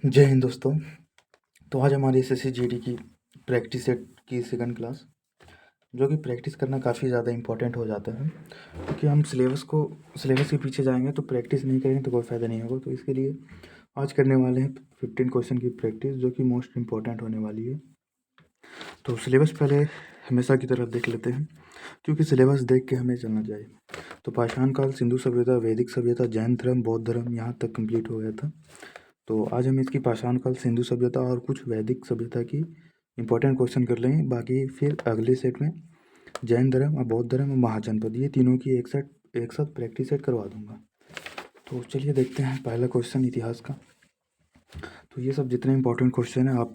जय हिंद दोस्तों। तो आज हमारी एसएससी जीडी की प्रैक्टिस सेट की सेकंड क्लास, जो कि प्रैक्टिस करना काफ़ी ज़्यादा इम्पोर्टेंट हो जाता है, क्योंकि हम सिलेबस के पीछे जाएंगे तो प्रैक्टिस नहीं करेंगे तो कोई फ़ायदा नहीं होगा। तो इसके लिए आज करने वाले हैं 15 क्वेश्चन की प्रैक्टिस, जो कि मोस्ट इम्पॉर्टेंट होने वाली है। तो सिलेबस पहले हमेशा की तरह देख लेते हैं, क्योंकि सिलेबस देख के हमें चलना चाहिए। तो पाषाण काल, सिंधु सभ्यता, वैदिक सभ्यता, जैन धर्म, बौद्ध धर्म, यहाँ तक कंप्लीट हो गया था। तो आज हम इसकी पाषाण काल, सिंधु सभ्यता और कुछ वैदिक सभ्यता की इंपॉर्टेंट क्वेश्चन कर लेंगे। बाकी फिर अगले सेट में जैन धर्म और बौद्ध धर्म और महाजनपद, ये तीनों की एक साथ प्रैक्टिस सेट करवा दूंगा। तो चलिए देखते हैं पहला क्वेश्चन इतिहास का। तो ये सब जितने इंपॉर्टेंट क्वेश्चन है आप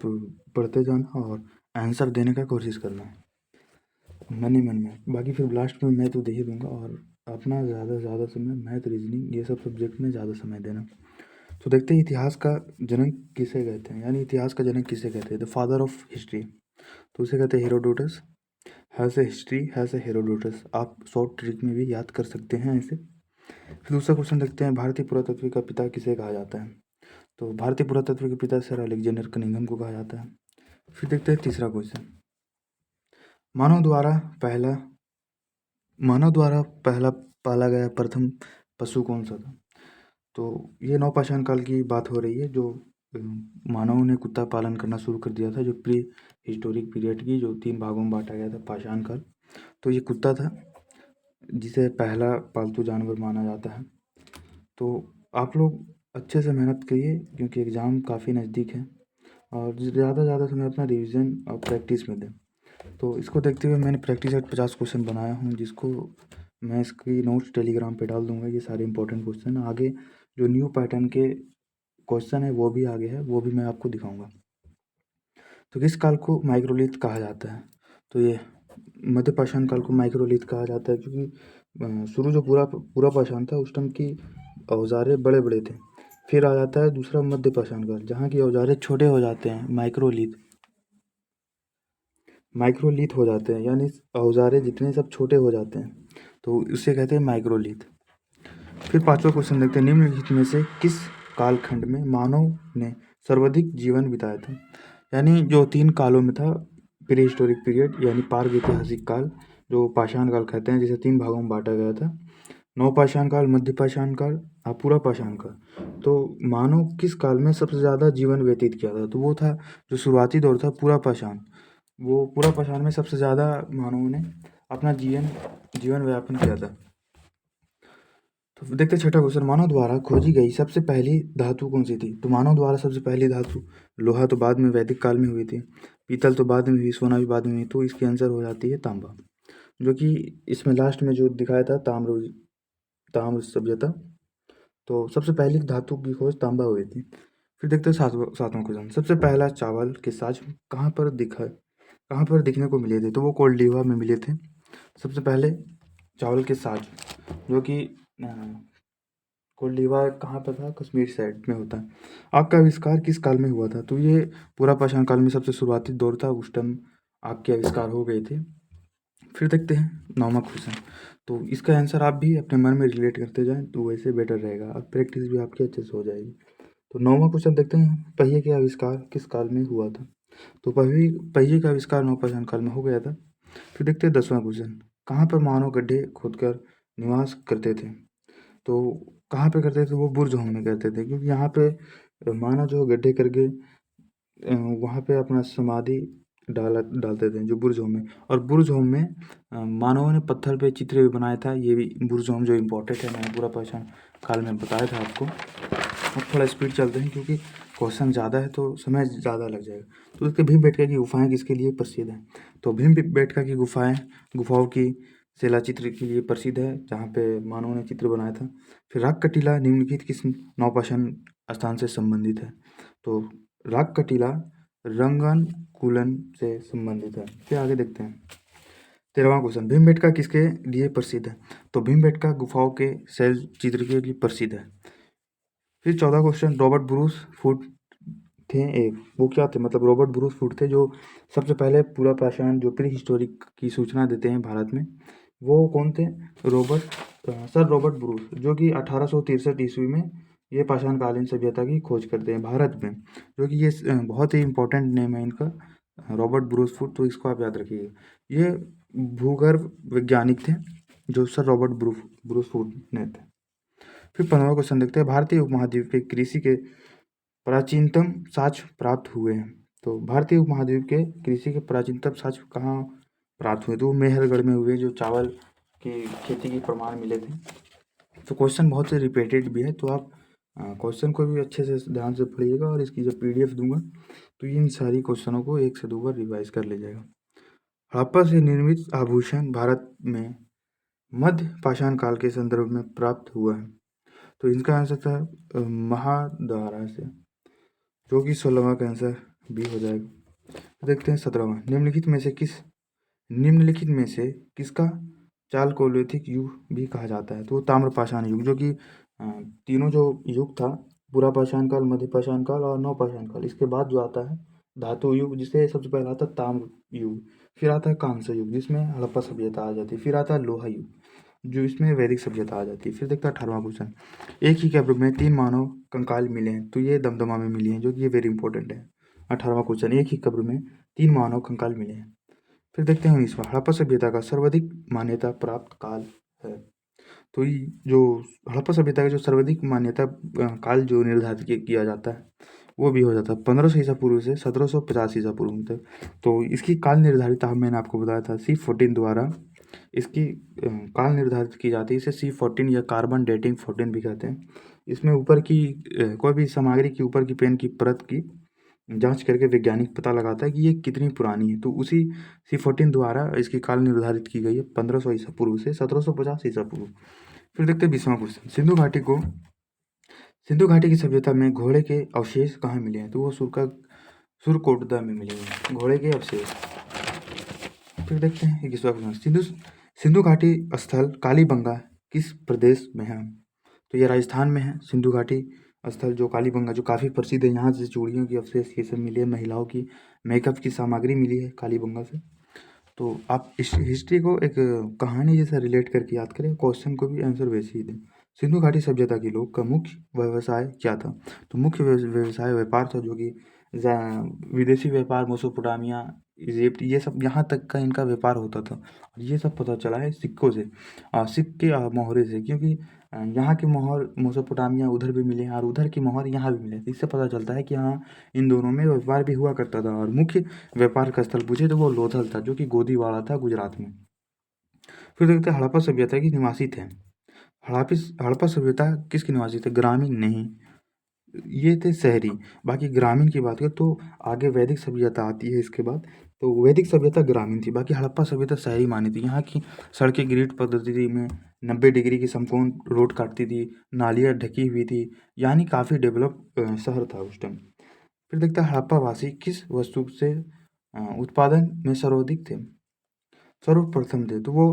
पढ़ते जाना और आंसर देने का कोशिश करना मन ही मन में। बाकी फिर लास्ट में मैं तो दे ही दूंगा, और अपना ज़्यादा से ज़्यादा समय मैथ, रीजनिंग, ये सब सब्जेक्ट में ज़्यादा समय देना। तो देखते हैं इतिहास का जनक किसे कहते हैं, यानी इतिहास का जनक किसे कहते हैं, द फादर ऑफ हिस्ट्री। तो उसे कहते हैं Herodotus. Has a history, has a Herodotus, आप शॉर्ट ट्रिक में भी याद कर सकते हैं ऐसे। फिर दूसरा क्वेश्चन देखते हैं, भारतीय पुरातत्व का पिता किसे कहा जाता है। तो भारतीय पुरातत्व के पिता सर अलेक्जेंडर कनिंघम को कहा जाता है। फिर देखते हैं तीसरा क्वेश्चन, मानव द्वारा पहला पाला गया प्रथम पशु कौन सा था। तो ये नवपाषाण काल की बात हो रही है, जो मानव ने कुत्ता पालन करना शुरू कर दिया था, जो प्री हिस्टोरिक पीरियड की, जो 3 भागों में बांटा गया था पाषाण काल। तो ये कुत्ता था, जिसे पहला पालतू जानवर माना जाता है। तो आप लोग अच्छे से मेहनत करिए, क्योंकि एग्ज़ाम काफ़ी नज़दीक है, और ज़्यादा से ज़्यादा समय अपना रिवीजन और प्रैक्टिस में दें। तो इसको देखते हुए मैंने प्रैक्टिस सेट 50 क्वेश्चन बनाया हूँ, जिसको मैं इसकी नोट्स टेलीग्राम पे डाल दूंगा। ये सारे इंपॉर्टेंट क्वेश्चन आगे जो न्यू पैटर्न के क्वेश्चन है वो भी आगे है, वो भी मैं आपको दिखाऊंगा। तो किस काल को माइक्रोलिथ कहा जाता है। तो ये मध्य पाषाण काल को माइक्रोलिथ कहा जाता है, क्योंकि शुरू जो पूरा पूरा पाषाण था उस टाइम की औजारें बड़े बड़े थे। फिर आ जाता है दूसरा मध्य पाषाण काल, जहाँ की औजारें छोटे हो जाते हैं, माइक्रोलिथ हो जाते हैं, यानी औजारें जितने सब छोटे हो जाते हैं, तो उसे कहते हैं माइक्रोलिथ। फिर पांचवा क्वेश्चन देखते हैं, निम्नलिखित में से किस कालखंड में मानव ने सर्वाधिक जीवन बिताया था। यानी जो 3 कालों में था, प्री हिस्टोरिक पीरियड यानी प्रागैतिहासिक काल, जो पाषाण काल कहते हैं, जिसे 3 भागों में बांटा गया था, नवपाषाण काल, मध्य पाषाण काल और पूरा पाषाण काल। तो मानव किस काल में सबसे ज़्यादा जीवन व्यतीत किया था, तो वो था जो शुरुआती दौर था पूरा पाषाण। वो पूरा पाषाण में सबसे ज़्यादा मानवों ने अपना जीवन व्यापन किया था। तो देखते हैं छठा क्वेश्चन, मानव द्वारा खोजी गई सबसे पहली धातु कौन सी थी। तो मानव द्वारा सबसे पहली धातु, लोहा तो बाद में वैदिक काल में हुई थी, पीतल तो बाद में हुई, सोना भी बाद में हुई। तो इसकी आंसर हो जाती है तांबा, जो कि इसमें लास्ट में जो दिखाया था ताम्र सभ्यता। तो सबसे पहली धातु की खोज तांबा हुई थी। फिर देखते हैं सातवां क्वेश्चन, सबसे पहला चावल के साज कहाँ पर दिखने को मिले थे। तो वो कोल्डिवा में मिले थे सबसे पहले चावल के साज, जो कि कोल्डिवा कहाँ पर था, कश्मीर साइड में होता है। आग का आविष्कार किस काल में हुआ था। तो ये पूरा पाषाण काल में सबसे शुरुआती दौर था, उस टाइम आग के आविष्कार हो गए थे। फिर देखते हैं 9वां क्वेश्चन, तो इसका आंसर आप भी अपने मन में रिलेट करते जाएं, तो वैसे बेटर रहेगा, अब प्रैक्टिस भी आपकी अच्छे से हो जाएगी। तो 9वां क्वेश्चन देखते हैं, पहिए का आविष्कार किस काल में हुआ था। तो पहिए का आविष्कार नवपाषाण काल में हो गया था। फिर देखते हैं 10वां क्वेश्चन, कहाँ पर मानव गड्ढे खोदकर निवास करते थे। तो कहाँ पे करते थे, वो बुर्ज होम में करते थे, क्योंकि यहाँ पे मानव जो गड्ढे करके वहाँ पे अपना समाधि डालते थे, जो बुर्ज होम में। और बुर्ज होम में मानवों ने पत्थर पे चित्र भी बनाया था। ये भी बुर्ज होम जो इम्पोर्टेंट है, मैंने पूरा पाषाण काल में बताया था आपको। अब थोड़ा स्पीड चलते हैं, क्योंकि क्वेश्चन ज़्यादा है तो समय ज़्यादा लग जाएगा। तो उसके भीमबेटका की गुफाएं किसके लिए प्रसिद्ध हैं। तो भीमबेटका की गुफाओं की शिलाचित्र के लिए प्रसिद्ध है, जहाँ पे मानव ने चित्र बनाया था। फिर राग कटीला निम्नलिखित किस नवपाषाण स्थान से संबंधित है। तो राग कटीला रंगन कूलन से संबंधित है। फिर आगे देखते हैं 13वां क्वेश्चन, भीमबेटका किसके लिए प्रसिद्ध है। तो भीमबेटका गुफाओं के शैल चित्र के लिए प्रसिद्ध है। फिर 14 क्वेश्चन, रॉबर्ट ब्रूस फूट थे एक, वो क्या थे, मतलब रॉबर्ट ब्रूस फूट थे जो सबसे पहले पूरा पाषाण जो प्री हिस्टोरिक की सूचना देते हैं भारत में। वो कौन थे, सर रॉबर्ट ब्रूस, जो कि 1863 ईस्वी में ये पाषाणकालीन सभ्यता की खोज करते हैं भारत में, जो कि ये बहुत ही इंपॉर्टेंट नेम है इनका, रॉबर्ट ब्रूसफुट, तो इसको आप याद रखिएगा। ये भूगर्भ वैज्ञानिक थे जो सर रॉबर्ट ब्रूसफुट ने थे। फिर 15वां क्वेश्चन देखते हैं, भारतीय उपमहाद्वीप के कृषि के प्राचीनतम साक्ष्य प्राप्त हुए हैं। तो भारतीय उपमहाद्वीप के कृषि के प्राचीनतम साक्ष्य कहाँ प्राप्त हुए? तो वो मेहरगढ़ में हुए, जो चावल की खेती के प्रमाण मिले थे। तो क्वेश्चन बहुत से रिपीटेड भी है, तो आप क्वेश्चन को भी अच्छे से ध्यान से पढ़िएगा, और इसकी जब पीडीएफ दूंगा तो इन सारी क्वेश्चनों को 1 से 2 बार रिवाइज कर लीजिएगा। हड़प्पा से निर्मित आभूषण भारत में मध्य पाषाण काल के संदर्भ में प्राप्त हुआ है। तो इनका आंसर था महाद्वारा से, जो कि 16वां का आंसर बी हो जाएगा। तो देखते हैं 17वां, निम्नलिखित में से किसका चालकोलिथिक युग भी कहा जाता है? तो वो ताम्रपाषाण युग, जो कि तीनों जो युग था, पूरा पाषाण काल, मध्य पाषाण काल और नवपाषाण काल, इसके बाद जो आता है धातु युग, जिसे सबसे पहले आता है ताम्र युग, फिर आता है कांस्य युग जिसमें हड़प्पा सभ्यता आ जाती है, फिर आता है लोहा युग जो इसमें वैदिक सभ्यता आ जाती है। फिर देखता है 18वां क्वेश्चन, एक ही कब्र में 3 मानव कंकाल मिले हैं। तो ये दमदमा में मिली हैं, जो कि ये वेरी इंपॉर्टेंट है। 18वां क्वेश्चन, एक ही कब्र में 3 मानव कंकाल मिले हैं। फिर देखते हैं 19वां, हड़प्पा सभ्यता का सर्वाधिक मान्यता प्राप्त काल है। तो ये जो हड़प्पा सभ्यता का जो सर्वाधिक मान्यता काल जो निर्धारित किया जाता है, वो भी हो जाता है 1500 ईसा पूर्व से 1750 ईसा पूर्व तक। तो इसकी काल निर्धारित मैंने आपको बताया था C14 द्वारा इसकी काल निर्धारित की जाती है। इसे C14 या कार्बन डेटिंग 14 भी कहते हैं। इसमें ऊपर की कोई भी सामग्री की ऊपर की पेन की परत की जांच करके वैज्ञानिक पता लगाता है कि ये कितनी पुरानी है। तो उसी C14 द्वारा इसकी काल निर्धारित की गई है 1500 ईसा पूर्व से 1750 ईसा पूर्व। फिर देखते हैं 20वां क्वेश्चन, सिंधु घाटी की सभ्यता में घोड़े के अवशेष कहाँ मिले हैं? तो वो सुरकोटदा में मिले हैं घोड़े के अवशेष। फिर देखते हैं 21वां क्वेश्चन, सिंधु घाटी स्थल कालीबंगा किस प्रदेश में है? तो ये राजस्थान में है। सिंधु घाटी स्थल जो कालीबंगा, जो काफ़ी प्रसिद्ध है, यहाँ से चूड़ियों की अवशेष ये सब मिले, महिलाओं की मेकअप की सामग्री मिली है कालीबंगा से। तो आप हिस्ट्री को एक कहानी जैसा रिलेट करके याद करें, क्वेश्चन को भी आंसर वैसे ही दें। सिंधु घाटी सभ्यता के लोग का मुख्य व्यवसाय क्या था? तो मुख्य व्यवसाय व्यापार था, जो कि विदेशी व्यापार, मेसोपोटामिया, इजिप्ट, ये सब यहाँ तक का इनका व्यापार होता था। और ये सब पता चला है सिक्कों से, सिक्के और मोहरे से, क्योंकि यहाँ के मोहर मेसोपोटामिया उधर भी मिले हैं और उधर की मोहर यहाँ भी मिले। तो इससे पता चलता है कि हाँ, इन दोनों में व्यापार भी हुआ करता था। और मुख्य व्यापार का स्थल पूछे तो वो लोथल था, जो कि गोदीवाड़ा था गुजरात में। फिर देखते हैं हड़प्पा सभ्यता के निवासी थे। हड़प्पा सभ्यता किसके निवासी थे? ग्रामीण नहीं, ये थे शहरी। बाकी ग्रामीण की बात करें तो आगे वैदिक सभ्यता आती है इसके बाद। तो वैदिक सभ्यता ग्रामीण थी, बाकी हड़प्पा सभ्यता शहरी मानी थी। यहाँ की सड़कें ग्रिड पद्धति में 90 डिग्री की समकोण रोड काटती थी, नालियाँ ढकी हुई थी, यानी काफ़ी डेवलप शहर था उस टाइम। फिर देखते हैं हड़प्पा वासी किस वस्तु से उत्पादन में सर्वाधिक थे? सर्वप्रथम थे तो वो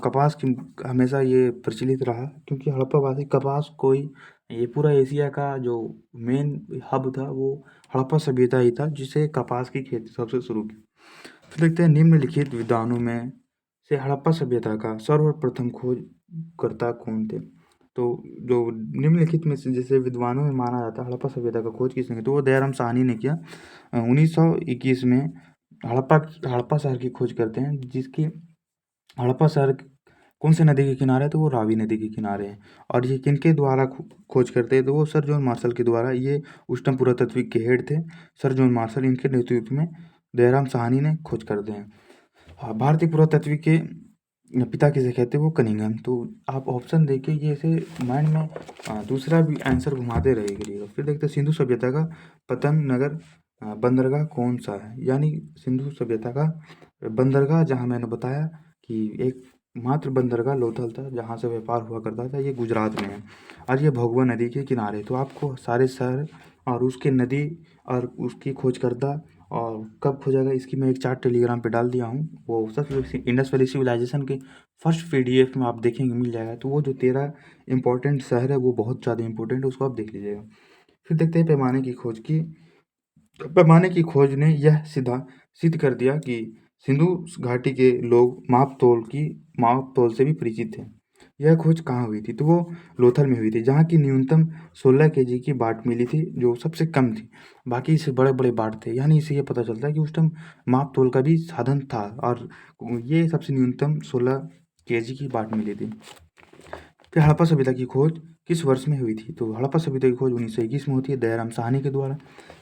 कपास की हमेशा ये प्रचलित रहा, क्योंकि हड़प्पावासी कपास कोई, ये पूरा एशिया का जो मेन हब था वो हड़प्पा सभ्यता ही था, जिसे कपास की खेती सबसे शुरू की। फिर देखते हैं निम्नलिखित विद्वानों में से हड़प्पा सभ्यता का सर्वप्रथम खोजकर्ता कौन थे? तो जो निम्नलिखित में से जैसे विद्वानों में माना जाता है हड़प्पा सभ्यता का खोज किसने किया, तो वो दयाराम साहनी ने किया। 1921 में हड़प्पा शहर की खोज करते हैं, जिसकी हड़प्पा शहर कौन से नदी के किनारे है? तो वो रावी नदी के किनारे है। और ये किनके द्वारा खोज करते हैं? तो वो सर जॉन मार्शल के द्वारा। ये उस टाइम पुरातत्विक के हेड थे सर जॉन मार्शल, इनके नेतृत्व में दयाराम साहनी ने खोज करते हैं। हाँ, भारतीय पुरातत्विक के पिता किसे कहते हैं? वो कनिंघम। तो आप ऑप्शन देखिए, ये ऐसे माइंड में दूसरा भी आंसर घुमाते रहिएगा। फिर देखते हैं सिंधु सभ्यता का पतन नगर बंदरगाह कौन सा है? यानी सिंधु सभ्यता का बंदरगाह, जहाँ मैंने बताया कि एक मात्र बंदरगाह लोथल था जहाँ से व्यापार हुआ करता था, ये गुजरात में है और ये भोगवा नदी के किनारे। तो आपको सारे शहर और उसके नदी और उसकी खोजकर्ता और कब खोजा गया, इसकी मैं एक चार्ट टेलीग्राम पे डाल दिया हूँ। वो सब इंडस वैली सिविलाइजेशन के फर्स्ट पीडीएफ में आप देखेंगे, मिल जाएगा। तो वो जो 13 इंपॉर्टेंट शहर है वो बहुत ज़्यादा इंपॉर्टेंट है, उसको आप देख लीजिएगा। फिर देखते हैं पैमाने की खोज ने यह सिद्ध कर दिया कि सिंधु घाटी के लोग माप तौल से भी परिचित थे। यह खोज कहाँ हुई थी? तो वो लोथल में हुई थी, जहाँ की न्यूनतम 16 केजी की बाट मिली थी, जो सबसे कम थी। बाकी से बड़े-बड़े बाट थे, यानी इससे ये पता चलता है कि उस टाइम माप-तोल का भी साधन था और ये सबसे न्यूनतम 16 केजी की बाट मिली थी। फिर हड़प्पा सभ्यता की खोज किस वर्ष में हुई थी? तो हड़प्पा सभ्यता की खोज 1921 में होती है, दयाराम साहनी के द्वारा।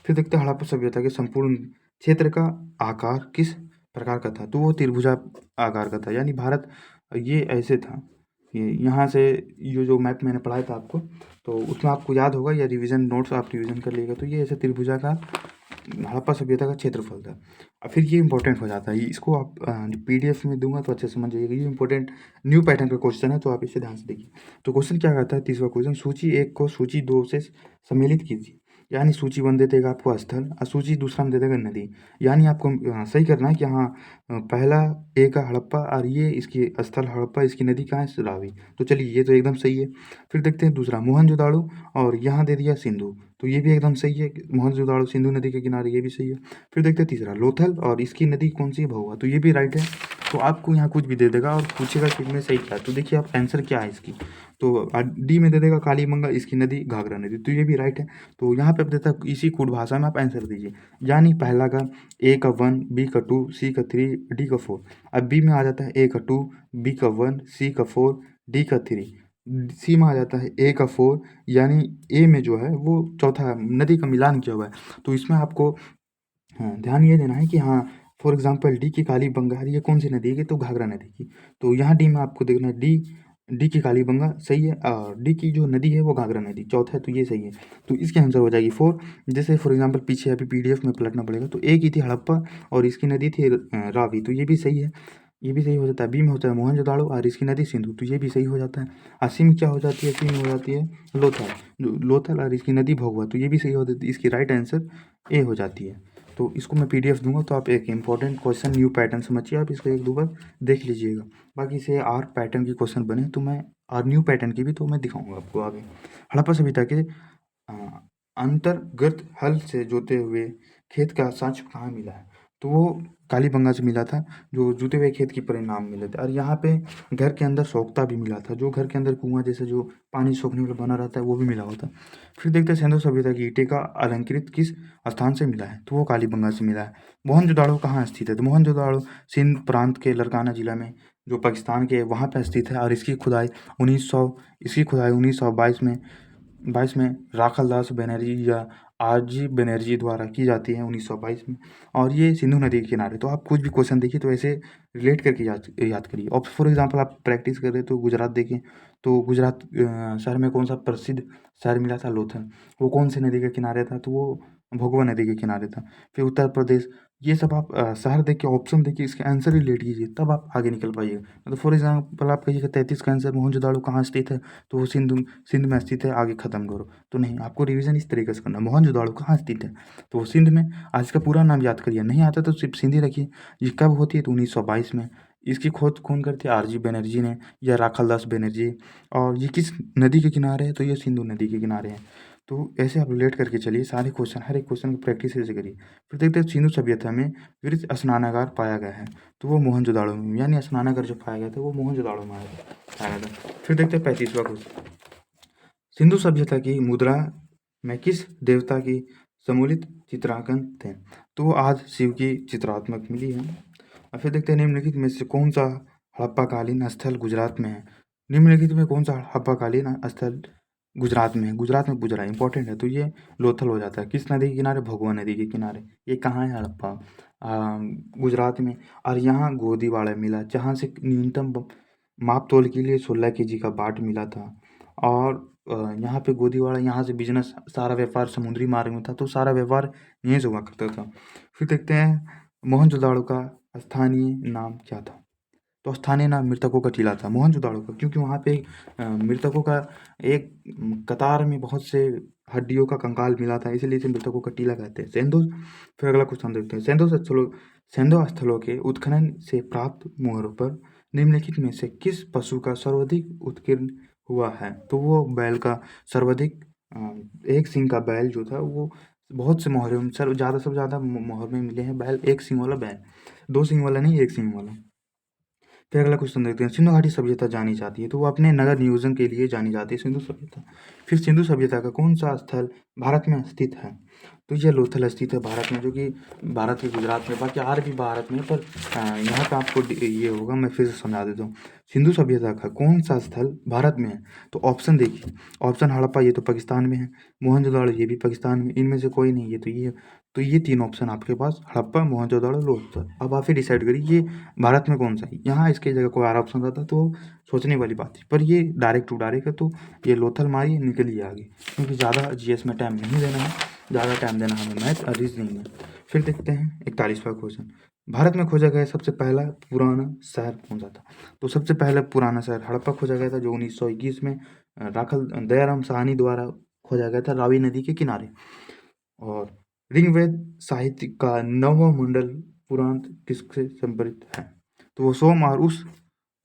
फिर देखते हैं हड़प्पा सभ्यता के संपूर्ण क्षेत्र का आकार किस प्रकार का था? तो वो त्रिभुजा आकार का था, यानी भारत ये ऐसे था। ये यहाँ से ये जो मैप मैंने पढ़ाया था आपको, तो उसमें आपको याद होगा, या रिवीजन नोट्स आप रिवीजन कर लीजिएगा, तो ये ऐसे त्रिभुजा का हड़प्पा सभ्यता का क्षेत्रफल था। और फिर ये इंपॉर्टेंट हो जाता है, इसको आप पीडीएफ में दूंगा तो अच्छे से समझ जाइएगा। ये इंपॉर्टेंट न्यू पैटर्न का क्वेश्चन है, तो आप इसे ध्यान से देखिए। तो क्वेश्चन क्या कहता है, तीसरा क्वेश्चन, सूची 1 को सूची 2 से सम्मिलित कीजिए। यानी सूची 1 दे देगा आपको स्थल और सूची दूसरा में दे देगा नदी। यानी आपको सही करना है कि हाँ, पहला ए का हड़प्पा और ये इसकी स्थल हड़प्पा, इसकी नदी कहाँ है? रावी। तो चलिए ये तो एकदम सही है। फिर देखते हैं दूसरा, मोहनजोदाड़ो और यहाँ दे दिया सिंधु, तो ये भी एकदम सही है। मोहनजोदाड़ो सिंधु नदी के किनारे, ये भी सही है। फिर देखते हैं तीसरा, लोथल और इसकी नदी कौन सी है? भभुआ, तो ये भी राइट है। तो आपको यहाँ कुछ भी दे देगा और पूछेगा कि इनमें सही क्या है, तो देखिए आप आंसर क्या है इसकी। तो डी में दे देगा कालीबंगा, इसकी नदी घाघरा नदी, तो ये भी राइट है। तो यहाँ पे अब देता है इसी कूट भाषा में आप आंसर दीजिए। यानी पहला का ए का 1, बी का 2, सी का 3, डी का 4। अब बी में आ जाता है ए का 2, बी का 1, सी का 4, डी का 3। सी में आ जाता है ए का 4, यानी ए में जो है वो चौथा नदी का मिलान किया हुआ है। तो इसमें आपको हाँ, ध्यान ये देना है कि हाँ, फॉर एग्जांपल डी की कालीबंगा, ये कौन सी नदी की? तो घाघरा नदी की। तो यहाँ डी में आपको देखना है, डी डी की कालीबंगा सही है, और डी की जो नदी है वो घाघरा नदी, चौथा है, तो ये सही है। तो इसकी आंसर हो जाएगी 4। जैसे फॉर एग्जांपल पीछे अभी पीडीएफ में पलटना पड़ेगा, तो ए की थी हड़प्पा और इसकी नदी थी रावी, तो ये भी सही है। ये भी सही हो जाता है। बी में होता है मोहनजोदाड़ो और इसकी नदी सिंधु, तो ये भी सही हो जाता है। और सी में क्या हो जाती है? सी में हो जाती है लोथल, लोथल और इसकी नदी भभुआ, तो ये भी सही हो जाती है। इसकी राइट आंसर ए हो जाती है। तो इसको मैं पीडीएफ दूंगा, तो आप एक इंपॉर्टेंट क्वेश्चन न्यू पैटर्न समझिए, आप इसको एक दो बार देख लीजिएगा। बाकी से आर पैटर्न की क्वेश्चन बने तो मैं, और न्यू पैटर्न की भी तो मैं दिखाऊंगा आपको आगे। हड़प्पा सभ्यता के अंतर्गत हल से जोते हुए खेत का साक्ष्य कहाँ मिला है? तो वो कालीबंगा से मिला था, जो जुते हुए खेत के परिणाम मिले थे। और यहाँ पे घर के अंदर सोख्ता भी मिला था, जो घर के अंदर कुआं जैसे जो पानी सोखने वाला बना रहता है, वो भी मिला होता। फिर देखते हैं सिंधु सभ्यता की ईंटें का अलंकृत किस स्थान से मिला है? तो वो कालीबंगा से मिला है। मोहनजोदाड़ो कहाँ स्थित है? तो मोहनजोदाड़ो सिंध प्रांत के लरकाना जिला में, जो पाकिस्तान के, वहाँ पर स्थित है। और इसकी खुदाई 1922 में राखलदास बनर्जी या आरजी बनर्जी द्वारा की जाती है 1922 में, और ये सिंधु नदी के किनारे। तो आप कुछ भी क्वेश्चन देखिए तो ऐसे रिलेट करके याद करिए। और फॉर एग्जांपल आप प्रैक्टिस कर रहे तो गुजरात देखें, तो गुजरात शहर में कौन सा प्रसिद्ध शहर मिला था? लोथल। वो कौन सी नदी के किनारे था? तो वो भगवा नदी के किनारे था। फिर उत्तर प्रदेश, ये सब आप शहर देख के, ऑप्शन देखिए, इसके आंसर रिलेट कीजिए, तब आप आगे निकल पाइएगा। तो फॉर एग्जाम्पल आप कहिएगा 33 का आंसर मोहनजोदाड़ो कहाँ स्थित है? तो वो सिंध में स्थित है, आगे खत्म करो। तो नहीं, आपको रिवीजन इस तरीके से करना, मोहनजोदाड़ो कहाँ स्थित है? तो वो सिंध में। आज इसका पूरा नाम याद करिए, नहीं आता तो सिर्फ सिंध ही रखिए। ये कब होती है? तो 1922 में। इसकी खोज कौन करती है? आरजी बनर्जी ने या राखालदास बनर्जी। और ये किस नदी के किनारे है? तो ये सिंधु नदी के किनारे है। तो ऐसे आप रिलेट करके चलिए, सारे क्वेश्चन, हर एक क्वेश्चन की प्रैक्टिस ऐसे करिए। फिर देखते हैं सिंधु सभ्यता में वृत्त स्नानागार पाया गया है, तो वो मोहनजोदाड़ो में, यानी स्नानागार जो पाया गया था वो मोहनजोदाड़ो में पाया गया था। फिर देखते हैं 35वां क्वेश्चन, सिंधु सभ्यता की मुद्रा में किस देवता की सम्मिलित चित्रांकन थे? तो वो आज शिव की चित्रात्मक मिली है। और फिर देखते हैं निम्नलिखित में से कौन सा हड़प्पाकालीन स्थल गुजरात में है? निम्नलिखित में कौन सा हड़प्पाकालीन स्थल गुजरात में है? गुजरात में पूछ रहा है, इंपॉर्टेंट है। तो ये लोथल हो जाता है। किस नदी के किनारे? भगवा नदी के किनारे। ये कहाँ है? हड़प्पा, गुजरात में। और यहाँ गोदीवाड़ा मिला, जहाँ से न्यूनतम माप तोल के लिए 16 केजी का बाट मिला था। और यहाँ पे गोदीवाड़ा, यहाँ से बिजनेस, सारा व्यापार समुद्री मार्ग में था, तो सारा व्यापार यहीं से हुआ करता था। फिर देखते हैं मोहनजोदाड़ो का स्थानीय नाम क्या था? तो स्थानीय नाम मृतकों का टीला था मोहनजोदाड़ो का, क्योंकि वहाँ पे मृतकों का एक कतार में बहुत से हड्डियों का कंकाल मिला था, इसलिए इसे मृतकों का टीला कहते हैं। सेंधु। फिर अगला क्वेश्चन देखते हैं, सेंधु स्थलों के उत्खनन से प्राप्त मोहरों पर निम्नलिखित में से किस पशु का सर्वाधिक उत्कीर्ण हुआ है? तो वो बैल का सर्वाधिक, एक सिंह का बैल जो था वो बहुत से मोहरे में, सबसे ज़्यादा मोहर में मिले हैं बैल, एक सिंह वाला बैल, दो सिंह वाला नहीं, एक सिंह वाला। फिर अगला क्वेश्चन देखते हैं, सिंधु घाटी सभ्यता जानी जाती है, तो वो अपने नगर नियोजन के लिए जानी जाती है सिंधु सभ्यता। फिर सिंधु सभ्यता का कौन सा स्थल भारत में स्थित है, तो यह लोथल स्थित है भारत में, जो कि भारत के गुजरात में, बाकी और भी भारत में, पर यहाँ पे आपको ये होगा, मैं फिर से समझा देता हूँ। सिंधु सभ्यता का कौन सा स्थल भारत में है, तो ऑप्शन देखिए, ऑप्शन हड़प्पा ये तो पाकिस्तान में है, मोहनजोदड़ो ये भी पाकिस्तान में, इनमें से कोई नहीं है, तो ये तीन ऑप्शन आपके पास, हड़प्पा, मोहनजोदड़ो, लोथल। अब आप ही डिसाइड करिए ये भारत में कौन सा है। यहाँ इसकी जगह कोई और ऑप्शन रहता तो सोचने वाली बात थी, पर ये डायरेक्ट टू डायरेक्ट है, तो ये लोथल मारिए, निकलिए आगे, क्योंकि ज़्यादा जीएस में टाइम नहीं देना है, ज़्यादा टाइम देना हमें मैथ और रीजनिंग में। फिर देखते हैं 41वां क्वेश्चन, भारत में खोजा गया सबसे पहला पुराना शहर कौन सा था, तो सबसे पहला पुराना शहर हड़प्पा खोजा गया था, जो 1921 में राखल दयाराम साहनी द्वारा खोजा गया था, रावी नदी के किनारे। और ऋग्वेद साहित्य का नौवां मंडल पुराण किससे संबंधित है, तो वो सोम और उस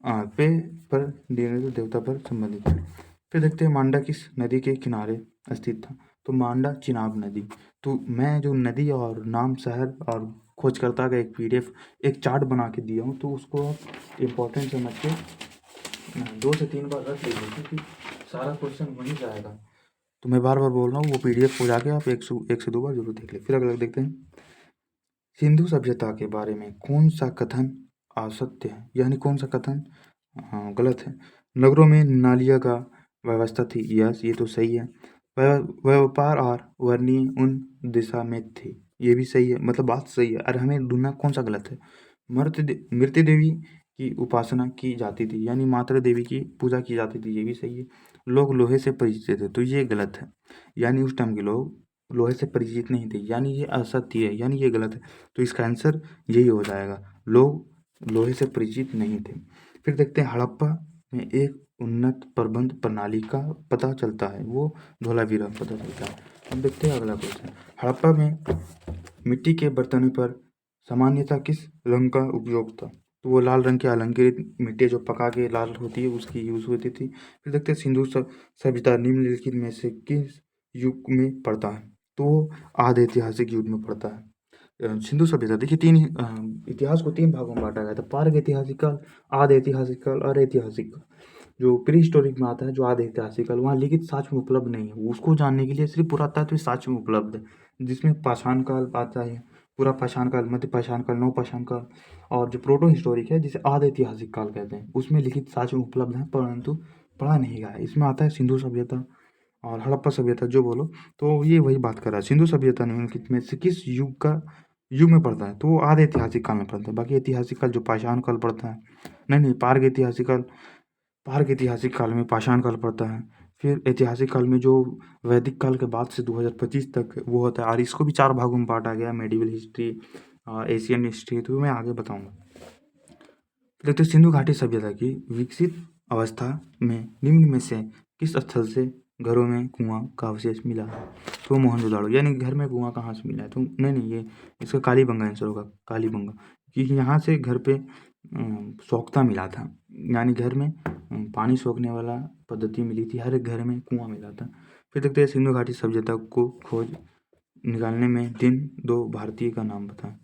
पे पर देवता पर संबंधित है। फिर देखते हैं मांडा किस नदी के किनारे स्थित था, तो मांडा चिनाब नदी। तो मैं जो नदी और नाम शहर और खोजकर्ता का एक पीडीएफ एक चार्ट बना के दिया हूँ, तो उसको आप इम्पोर्टेंट समझ के 2 से 3 बार रख लीजिए, क्योंकि सारा क्वेश्चन वहीं जाएगा। तो मैं बार बार बोल रहा हूँ, वो पीडीएफ को जाके आप 1 से 2 बार जरूर देख ले। फिर अगला देखते हैं, सिंधु सभ्यता के बारे में कौन सा कथन असत्य है, यानी कौन सा कथन गलत है। नगरों में नालियों का व्यवस्था थी, यस ये तो सही है। व्यापार और वर्णीय उन दिशा में थी, ये भी सही है, मतलब बात सही है। अरे हमें ढूंढना कौन सा गलत है। मृत्यु देवी की उपासना की जाती थी, यानी मातृ देवी की पूजा की जाती थी, ये भी सही है। लोग लोहे से परिचित थे, तो ये गलत है, यानी उस टाइम के लोग लोहे से परिचित नहीं थे, यानी ये असत्य है, यानी ये गलत है। तो इसका आंसर यही हो जाएगा, लोग लोहे से परिचित नहीं थे। फिर देखते हैं हड़प्पा में एक उन्नत प्रबंध प्रणाली का पता चलता है, वो धोलावीरा पता चलता है। अब देखते हैं अगला क्वेश्चन, हड़प्पा में मिट्टी के बर्तनों पर सामान्यतः किस रंग का उपयोग था, तो वो लाल रंग की अलंकृत मिट्टी जो पका के लाल होती है उसकी यूज होती थी। फिर देखते हैं सिंधु सभ्यता निम्नलिखित में से किस युग में पड़ता है, तो वो आधे ऐतिहासिक युग में पड़ता है। सिंधु सभ्यता देखिए इतिहास को 3 भागों में बांटा गया था, प्राग ऐतिहासिक काल, आधे ऐतिहासिक काल और ऐतिहासिक काल। जो प्री हिस्टोरिक में आता है, जो आधे ऐतिहासिक काल, वहाँ लिखित साक्ष्य में उपलब्ध नहीं है, उसको जानने के लिए सिर्फ पुरातत्व साक्ष्य में उपलब्ध है, जिसमें पाषाण काल आता है, पूरा पाषाण काल, मध्य पाषाण काल, नव पाषाण काल, और जो प्रोटो हिस्टोरिक है जिसे आधे ऐतिहासिक काल कहते हैं, उसमें लिखित साक्ष्य में उपलब्ध है, परंतु पढ़ा नहीं गया है। इसमें आता है सिंधु सभ्यता और हड़प्पा सभ्यता, जो बोलो, तो ये वही बात कर रहा है। सिंधु सभ्यता निम्नलिखित में से किस युग में पड़ता है, तो वो आधे ऐतिहासिक काल में पड़ता है। बाकी ऐतिहासिक काल जो पाषाण काल पड़ता है, नहीं पार्क ऐतिहासिक काल में पाषाण काल पड़ता है। फिर ऐतिहासिक काल में जो वैदिक काल के बाद से 2025 तक वो होता है, और इसको भी 4 भागों में बांटा गया, मेडिवल हिस्ट्री, एशियन हिस्ट्री, तो मैं आगे बताऊंगा। देखते सिंधु घाटी सभ्यता की विकसित अवस्था में निम्न में से किस स्थल से घरों में कुआं का अवशेष मिला है, तो मोहनजोदड़ो, यानी घर में कुआं कहाँ से मिला है, तो नहीं ये इसका कालीबंगा आंसर होगा, कालीबंगा, क्योंकि यहाँ से घर पे सोख्ता मिला था, यानी घर में पानी सोखने वाला पद्धति मिली थी, हर एक घर में कुआं मिला था। फिर देखते हैं सिंधु घाटी सभ्यता को खोज निकालने में 2 भारतीय का नाम बताएं,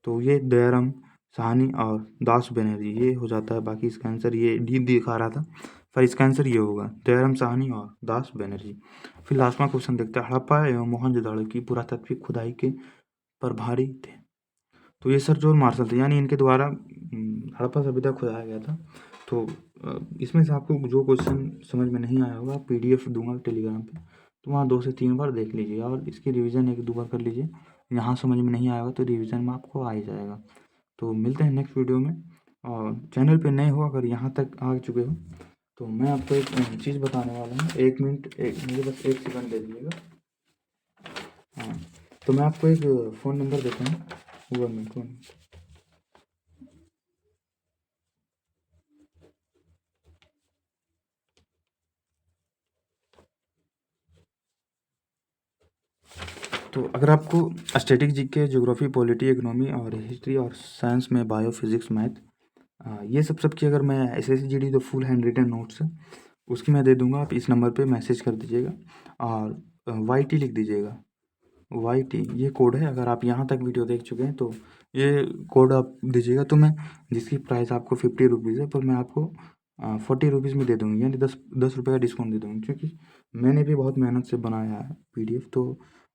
तो ये दयाराम साहनी और दास बनर्जी, ये हो जाता है। बाकी इसका आंसर ये डी दिखा रहा था, पर इसका आंसर ये होगा दयाराम साहनी और दास बनर्जी। फिर लास्टवा क्वेश्चन देखते हैं, हड़प्पा एवं मोहनजोदड़ो की पुरातात्विक खुदाई के प्रभारी थे, तो ये सर जॉन मार्शल थे, यानी इनके द्वारा हड़प्पा सभ्यता खुदाया गया था। तो इसमें से आपको जो क्वेश्चन समझ में नहीं आया होगा, पीडीएफ दूंगा टेलीग्राम पे, तो वहाँ 2 से 3 बार देख लीजिए, और इसकी रिवीजन 1-2 बार कर लीजिए। यहाँ समझ में नहीं आएगा तो रिवीजन में आपको आ ही जाएगा। तो मिलते हैं नेक्स्ट वीडियो में, और चैनल पे नए हो, अगर यहाँ तक आ चुके हो, तो मैं आपको एक चीज़ बताने वाला हूँ। 1 मिनट, मुझे बस 1 सेकंड दे दीजिएगा। हाँ, तो मैं आपको एक फ़ोन नंबर देता हूँ, 1 मिनट। तो अगर आपको static GK, geography, polity, economy और हिस्ट्री और साइंस में बायो, फिजिक्स, मैथ, ये सब की अगर मैं SSC GD जो फुल हैंड रिटन नोट्स है उसकी मैं दे दूंगा, आप इस नंबर पे मैसेज कर दीजिएगा और YT लिख दीजिएगा, YT ये कोड है। अगर आप यहाँ तक वीडियो देख चुके हैं तो ये कोड आप दीजिएगा, तो मैं जिसकी प्राइस आपको 50 रुपीज़ है, पर मैं आपको 40 रुपीज़ में दे दूँगी, यानी 10 रुपये का डिस्काउंट दे दूँगी, क्योंकि मैंने भी बहुत मेहनत से बनाया है PDF। तो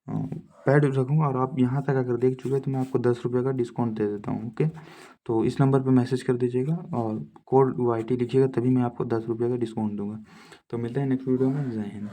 पैड रखूँगा, और आप यहाँ तक अगर देख चुके हैं तो मैं आपको 10 रुपये का डिस्काउंट दे देता हूँ। ओके, तो इस नंबर पे मैसेज कर दीजिएगा और कोड YT लिखिएगा, तभी मैं आपको 10 रुपये का डिस्काउंट दूँगा। तो मिलते हैं नेक्स्ट वीडियो में। जय हिंद।